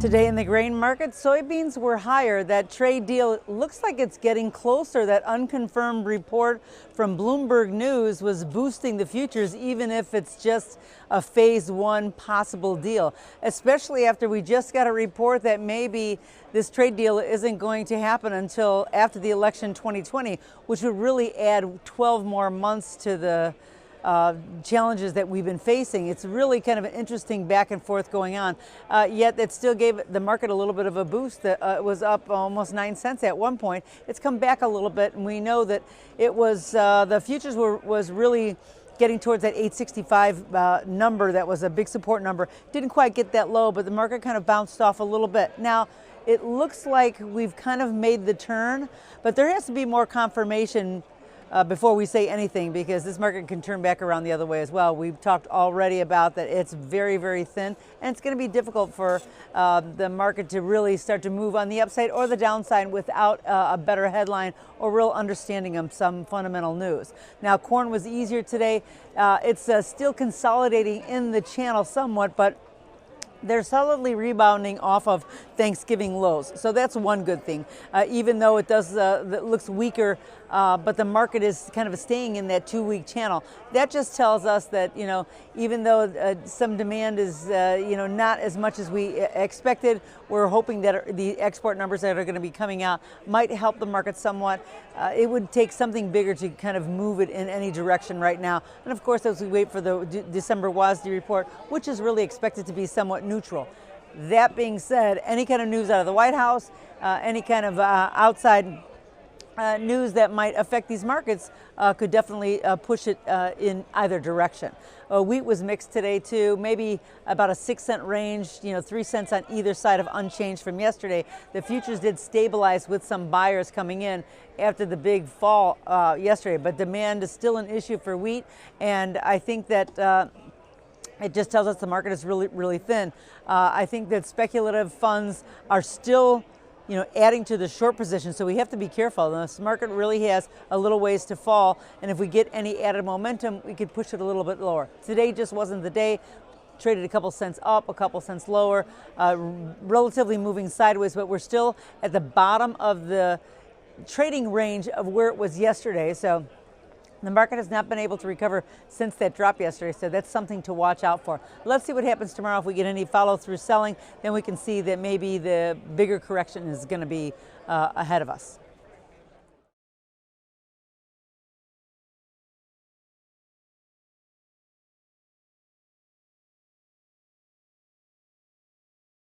Today in the grain market, soybeans were higher. That trade deal looks like it's getting closer. That unconfirmed report from Bloomberg News was boosting the futures, even if it's just a phase one possible deal, especially after we just got a report that maybe this trade deal isn't going to happen until after the election 2020, which would really add 12 more months to the challenges that we've been facing. It's really kind of an interesting back and forth going on, yet it still gave the market a little bit of a boost. That was up almost 9 cents at one point. It's come back a little bit, and we know that it was the futures was really getting towards that 865 number. That was a big support number. Didn't quite get that low, but the market kind of bounced off a little bit. Now it looks like we've kind of made the turn, but there has to be more confirmation before we say anything, because this market can turn back around the other way as well. We've talked already about that it's very, very thin, and it's going to be difficult for the market to really start to move on the upside or the downside without a better headline or real understanding of some fundamental news. Now, corn was easier today. It's still consolidating in the channel somewhat, but they're solidly rebounding off of Thanksgiving lows. So that's one good thing, even though it looks weaker, but the market is kind of staying in that 2-week channel. That just tells us that, even though some demand is, not as much as we expected, we're hoping that the export numbers that are going to be coming out might help the market somewhat. It would take something bigger to kind of move it in any direction right now. And of course, as we wait for the December WASDE report, which is really expected to be somewhat neutral. That being said, any kind of news out of the White House, any kind of outside news that might affect these markets could definitely push it in either direction. Wheat was mixed today too, maybe about a 6-cent range, 3 cents on either side of unchanged from yesterday. The futures did stabilize with some buyers coming in after the big fall yesterday, but demand is still an issue for wheat, and I think that it just tells us the market is really, really thin. I think that speculative funds are still adding to the short position, so we have to be careful. This market really has a little ways to fall, and if we get any added momentum, we could push it a little bit lower. Today just wasn't the day. Traded a couple cents up, a couple cents lower, relatively moving sideways, but we're still at the bottom of the trading range of where it was yesterday. So the market has not been able to recover since that drop yesterday, so that's something to watch out for. Let's see what happens tomorrow. If we get any follow-through selling, then we can see that maybe the bigger correction is going to be ahead of us.